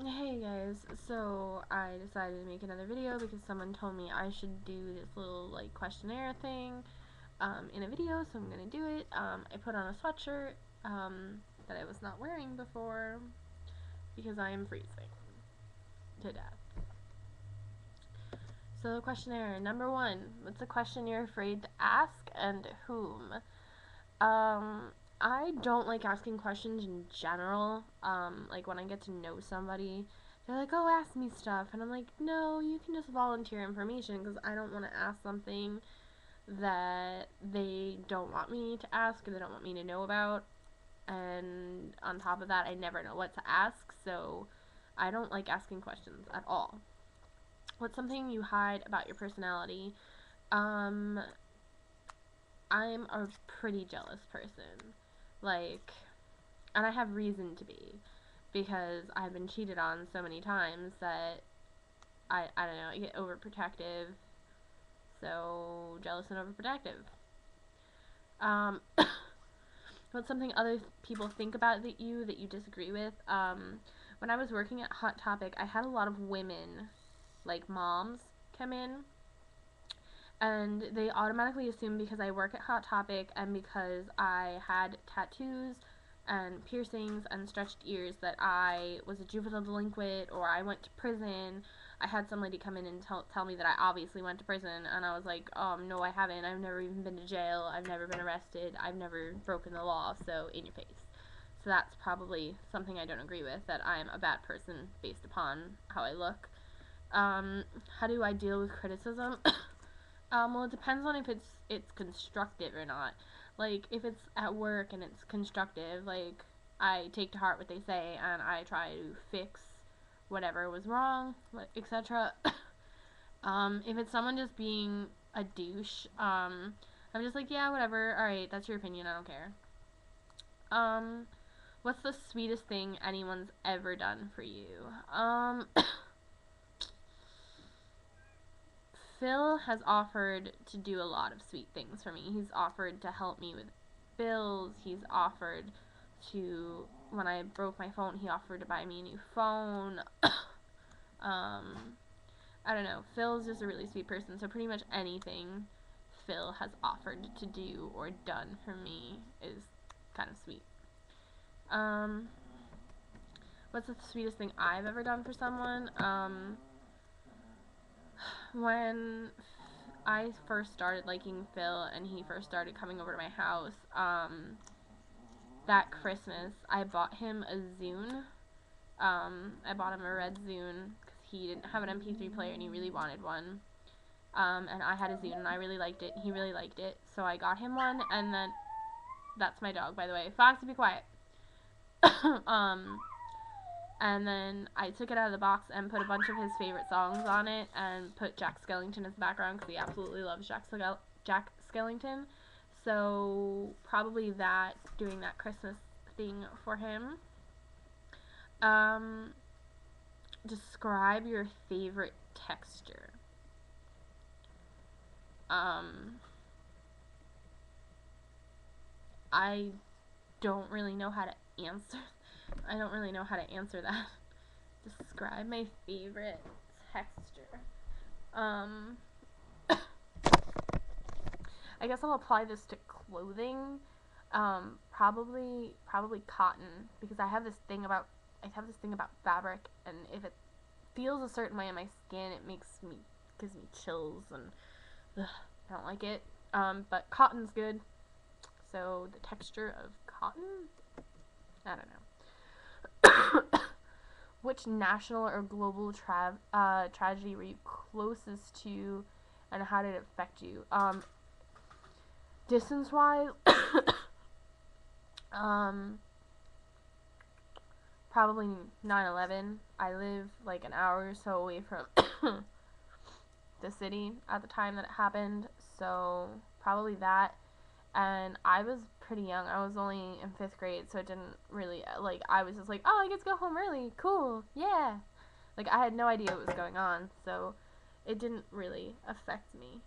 Hey guys, so I decided to make another video because someone told me I should do this little like questionnaire thing in a video, so I'm gonna do it. I put on a sweatshirt that I was not wearing before because I am freezing to death. So the questionnaire, number 1, what's a question you're afraid to ask and whom? I don't like asking questions in general. Like when I get to know somebody, they're like, "Oh, ask me stuff," and I'm like, "No, you can just volunteer information because I don't want to ask something that they don't want me to ask or they don't want me to know about." And on top of that, I never know what to ask, so I don't like asking questions at all. What's something you hide about your personality? Um, I'm a pretty jealous person. Like, and I have reason to be because I've been cheated on so many times that I don't know, I get overprotective. So jealous and overprotective. Um, what's something other people think about that you disagree with? When I was working at Hot Topic, I had a lot of women, like moms, come in, and they automatically assumed because I work at Hot Topic and because I had tattoos and piercings and stretched ears that I was a juvenile delinquent or I went to prison. I had some lady come in and tell me that I obviously went to prison, and I was like, no, I haven't. I've never even been to jail. I've never been arrested. I've never broken the law, so in your face. So that's probably something I don't agree with, that I'm a bad person based upon how I look. How do I deal with criticism? Well, it depends on if it's constructive or not. Like, if it's at work and it's constructive, like, I take to heart what they say and I try to fix whatever was wrong, etc. If it's someone just being a douche, I'm just like, yeah, whatever, alright, that's your opinion, I don't care. What's the sweetest thing anyone's ever done for you? Phil has offered to do a lot of sweet things for me. He's offered to help me with bills. He's offered to, when I broke my phone, he offered to buy me a new phone. I don't know. Phil's just a really sweet person, so pretty much anything Phil has offered to do or done for me is kind of sweet. What's the sweetest thing I've ever done for someone? When I first started liking Phil and he first started coming over to my house, that Christmas I bought him a Zune. I bought him a red Zune because he didn't have an MP3 player and he really wanted one. And I had a Zune and I really liked it. He really liked it, so I got him one. And then that's my dog, by the way. Foxy, be quiet. And then I took it out of the box and put a bunch of his favorite songs on it and put Jack Skellington as the background because he absolutely loves Jack Skellington. So probably that, doing that Christmas thing for him. Describe your favorite texture. I don't really know how to answer. I don't really know how to answer that. Describe my favorite texture. I guess I'll apply this to clothing. Probably cotton, because I have this thing about fabric, and if it feels a certain way on my skin, gives me chills, and I don't like it. But cotton's good. So the texture of cotton, I don't know. Which national or global tragedy were you closest to, and how did it affect you? Distance-wise, probably 9/11. I live like an hour or so away from the city at the time that it happened, so probably that. And I was pretty young. I was only in 5th grade, so it didn't really, like, I was just like, oh, I get to go home early, cool, yeah. Like, I had no idea what was going on, so it didn't really affect me,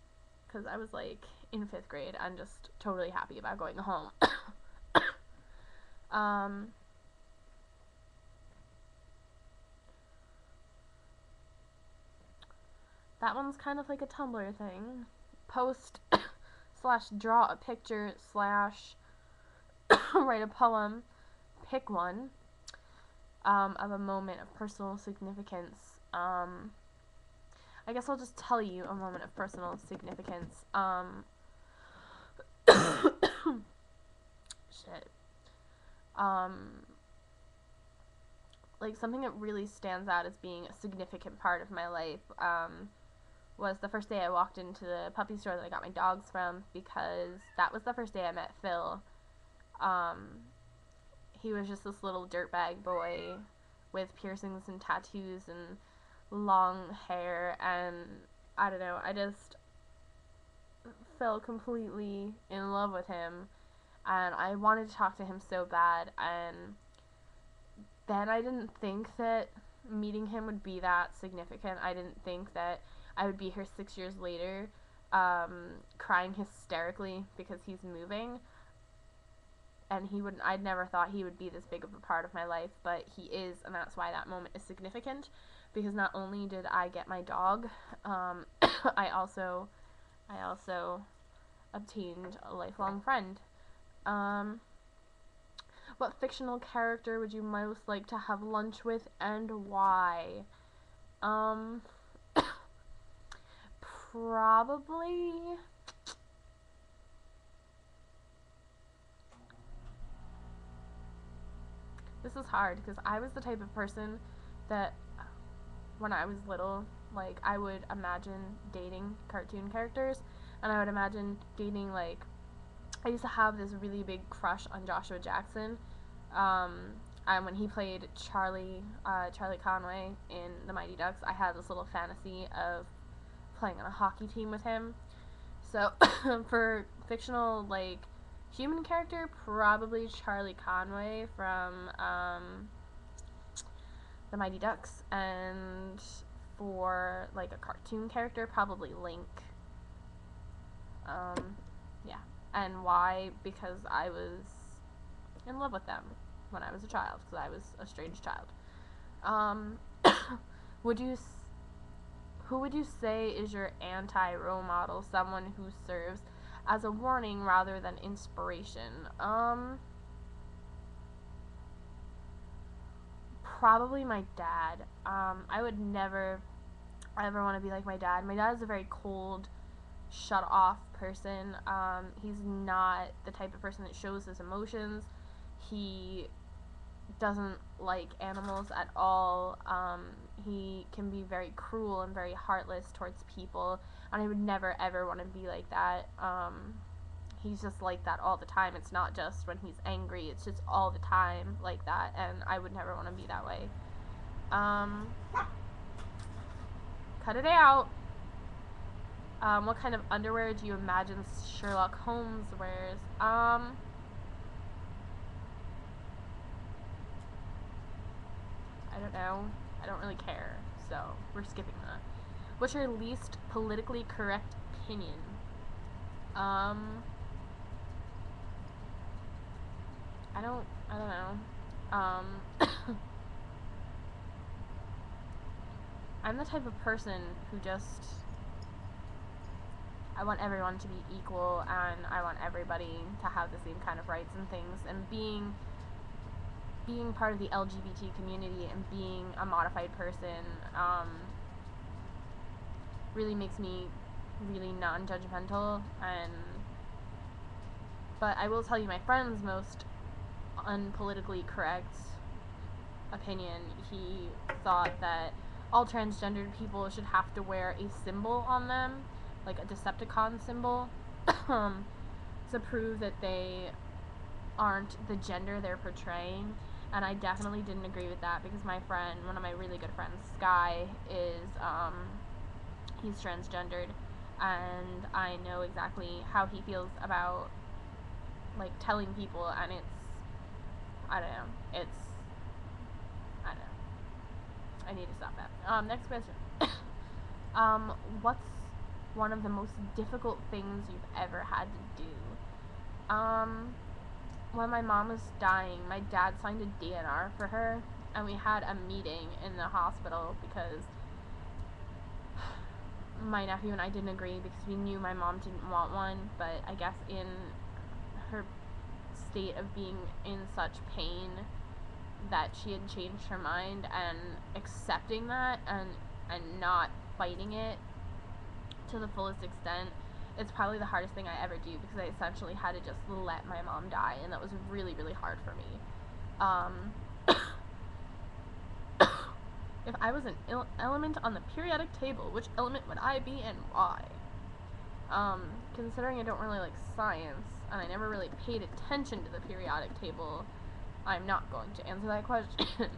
because I was, like, in 5th grade and just totally happy about going home. That one's kind of like a Tumblr thing. Post slash draw a picture slash write a poem. Pick one of a moment of personal significance. I guess I'll just tell you a moment of personal significance. Shit. Like, something that really stands out as being a significant part of my life, was the first day I walked into the puppy store that I got my dogs from, because that was the first day I met Phil. He was just this little dirtbag boy with piercings and tattoos and long hair, and I don't know, I just fell completely in love with him, and I wanted to talk to him so bad, and then I didn't think that meeting him would be that significant. I didn't think that I would be here 6 years later, crying hysterically because he's moving, and I'd never thought he would be this big of a part of my life, but he is, and that's why that moment is significant, because not only did I get my dog, I also obtained a lifelong friend. What fictional character would you most like to have lunch with, and why? Probably... This is hard, because I was the type of person that, when I was little, like, I would imagine dating cartoon characters, and I would imagine dating, like, I used to have this really big crush on Joshua Jackson, and when he played Charlie Conway in The Mighty Ducks, I had this little fantasy of playing on a hockey team with him. So, for fictional, like, human character, probably Charlie Conway from, The Mighty Ducks, and for, like, a cartoon character, probably Link. Yeah. And why? Because I was in love with them when I was a child, because I was a strange child. Who would you say is your anti-role model, someone who serves as a warning rather than inspiration? Probably my dad. I would never ever want to be like my dad. My dad is a very cold, shut off person. He's not the type of person that shows his emotions. He doesn't like animals at all. He can be very cruel and very heartless towards people, and I would never ever want to be like that. He's just like that all the time. It's not just when he's angry, it's just all the time like that, and I would never want to be that way. Cut it out. What kind of underwear do you imagine Sherlock Holmes wears? I don't know. I don't really care, so we're skipping that. What's your least politically correct opinion? I don't know. I'm the type of person who just, I want everyone to be equal, and I want everybody to have the same kind of rights and things, and being part of the LGBT community and being a modified person really makes me really non-judgmental. But I will tell you my friend's most unpolitically correct opinion. He thought that all transgendered people should have to wear a symbol on them, like a Decepticon symbol, to prove that they aren't the gender they're portraying. And I definitely didn't agree with that, because my friend, one of my really good friends, Sky, is, he's transgendered, and I know exactly how he feels about, like, telling people, and I don't know, I need to stop that. Next question. What's one of the most difficult things you've ever had to do? When my mom was dying, my dad signed a DNR for her, and we had a meeting in the hospital because my nephew and I didn't agree because we knew my mom didn't want one, but I guess in her state of being in such pain that she had changed her mind, and accepting that and not fighting it to the fullest extent, it's probably the hardest thing I ever do, because I essentially had to just let my mom die, and that was really, really hard for me. If I was an element on the periodic table, which element would I be and why? Considering I don't really like science, and I never really paid attention to the periodic table, I'm not going to answer that question.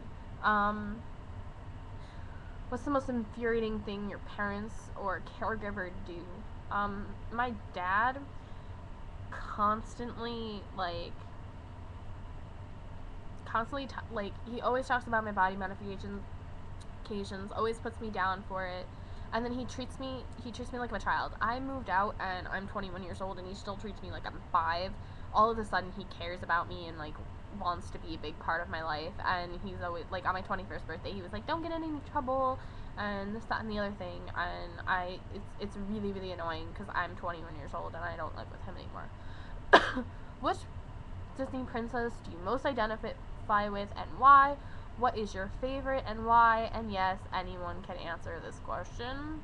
What's the most infuriating thing your parents or caregiver do? My dad constantly, he always talks about my body modifications, always puts me down for it, and then he treats me like a child. I moved out and I'm 21 years old and he still treats me like I'm 5. All of a sudden he cares about me and like wants to be a big part of my life, and he's always like, on my 21st birthday he was like, don't get in any trouble and this, that, and the other thing, and it's really, really annoying because I'm 21 years old and I don't live with him anymore. Which Disney princess do you most identify with and why? What is your favorite and why? And yes, anyone can answer this question.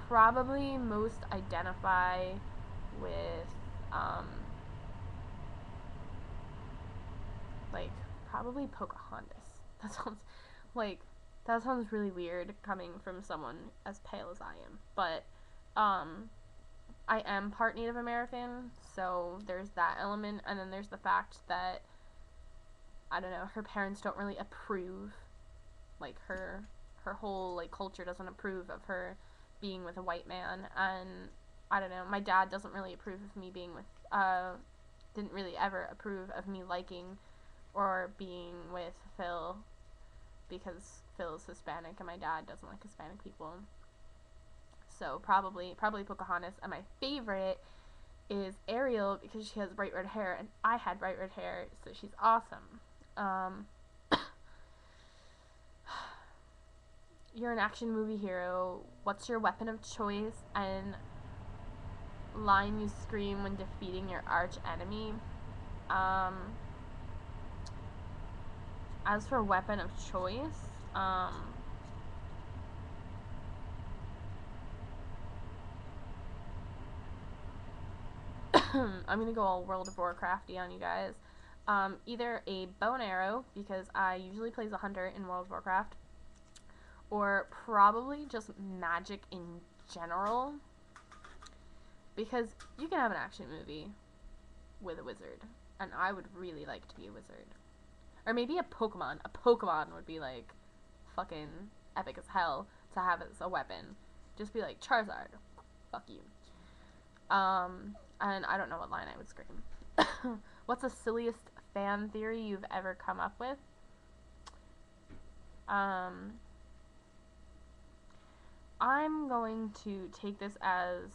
Probably most identify with, probably Pocahontas. That sounds really weird coming from someone as pale as I am, but, I am part Native American, so there's that element, and then there's the fact that, I don't know, her parents don't really approve, her whole, culture doesn't approve of her being with a white man, and, I don't know, my dad doesn't really approve of me being with, didn't really ever approve of me liking or being with Phil, because Phil is Hispanic, and my dad doesn't like Hispanic people. So probably Pocahontas, and my favorite is Ariel because she has bright red hair, and I had bright red hair, so she's awesome. You're an action movie hero. What's your weapon of choice and line you scream when defeating your arch enemy? As for weapon of choice, I'm gonna go all World of Warcrafty on you guys. Either a bow and arrow, because I usually play as a hunter in World of Warcraft, or probably just magic in general, because you can have an action movie with a wizard, and I would really like to be a wizard. Or maybe a Pokemon. A Pokemon would be fucking epic as hell to have as a weapon. Just be like, Charizard, fuck you. And I don't know what line I would scream. What's the silliest fan theory you've ever come up with? I'm going to take this as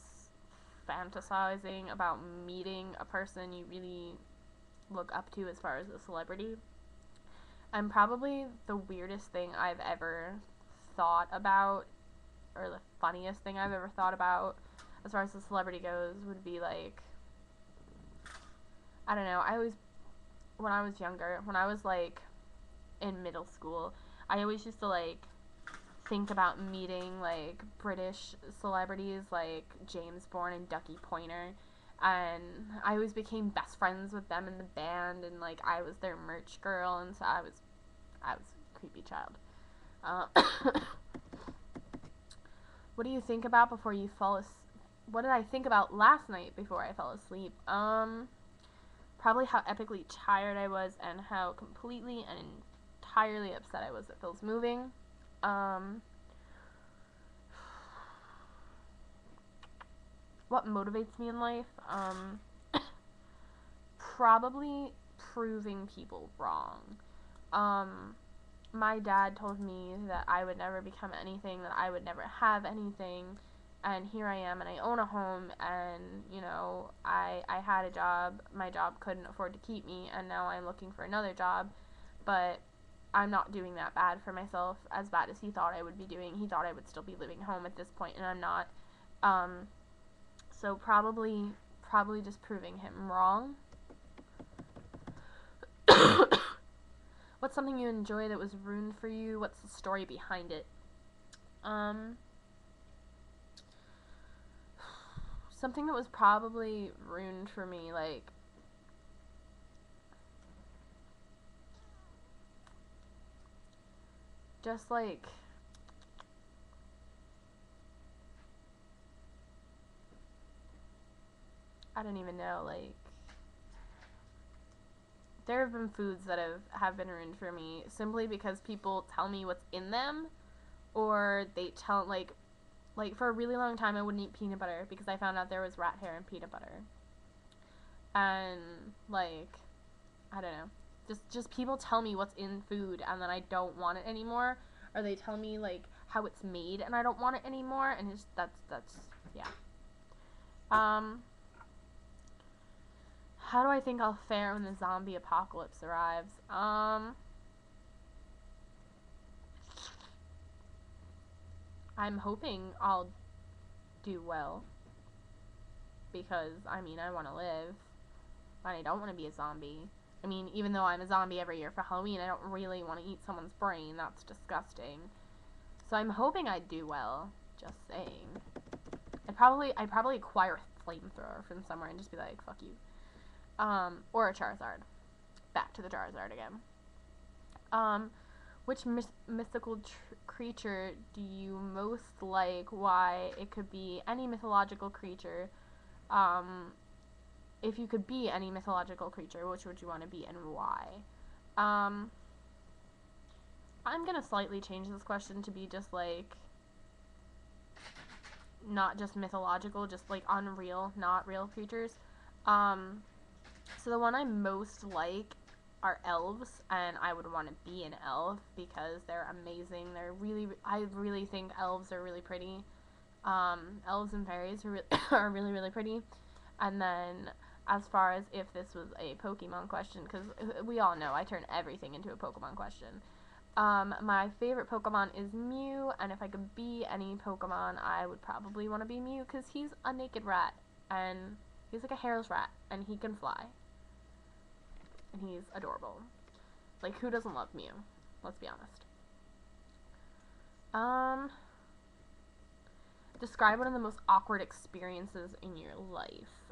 fantasizing about meeting a person you really look up to as far as a celebrity. And probably the weirdest thing I've ever thought about, or the funniest thing I've ever thought about as far as the celebrity goes, would be I don't know, when I was younger, when I was in middle school, I always used to think about meeting British celebrities like James Bourne and Ducky Pointer, and I always became best friends with them in the band, and I was their merch girl, and so I was a creepy child. What do you think about before you fall asleep? What did I think about last night before I fell asleep? Probably how epically tired I was and how completely and entirely upset I was that Phil's moving. What motivates me in life? Probably proving people wrong. My dad told me that I would never become anything, that I would never have anything, and here I am, and I own a home, and, I had a job, my job couldn't afford to keep me, and now I'm looking for another job, but I'm not doing that bad for myself, as bad as he thought I would be doing. He thought I would still be living home at this point, and I'm not. So probably just proving him wrong. What's something you enjoy that was ruined for you? What's the story behind it? Something that was probably ruined for me, like, just like, I don't even know, like, there have been foods that have been ruined for me simply because people tell me what's in them, or they tell, like for a really long time I wouldn't eat peanut butter because I found out there was rat hair in peanut butter. And, like, I don't know. Just people tell me what's in food and then I don't want it anymore. Or they tell me, like, how it's made and I don't want it anymore. And it's, that's, yeah. How do I think I'll fare when the zombie apocalypse arrives? I'm hoping I'll do well. Because, I mean, I want to live. And I don't want to be a zombie. I mean, even though I'm a zombie every year for Halloween, I don't really want to eat someone's brain. That's disgusting. So I'm hoping I do well. Just saying. I'd probably acquire a flamethrower from somewhere and just be like, fuck you. Or a Charizard. Back to the Charizard again. Which mythical creature do you most like? Why? It could be any mythological creature. If you could be any mythological creature, which would you want to be and why? I'm gonna slightly change this question to be just like, not just mythological, just like unreal, not real creatures. So the one I most like are elves, and I would want to be an elf because they're amazing. I really think elves are really pretty. Elves and fairies are really, really pretty. And then, as far as if this was a Pokemon question, because we all know I turn everything into a Pokemon question. My favorite Pokemon is Mew, and if I could be any Pokemon, I would probably want to be Mew, because he's a naked rat, and he's like a hairless rat, and he can fly. And he's adorable. Like, who doesn't love Mew? Let's be honest. Describe one of the most awkward experiences in your life.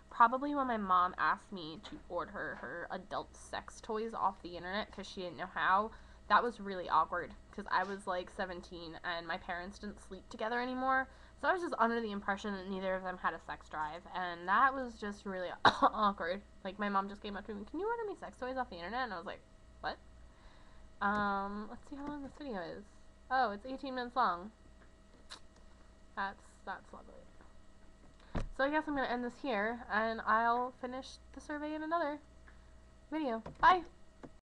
Probably when my mom asked me to order her adult sex toys off the internet because she didn't know how. That was really awkward because I was like 17 and my parents didn't sleep together anymore. So I was just under the impression that neither of them had a sex drive, and that was just really awkward. Like, my mom just came up to me, "Can you order me sex toys off the internet?" And I was like, "What?" Let's see how long this video is. Oh, it's 18 minutes long. That's lovely. So I guess I'm going to end this here, and I'll finish the survey in another video. Bye!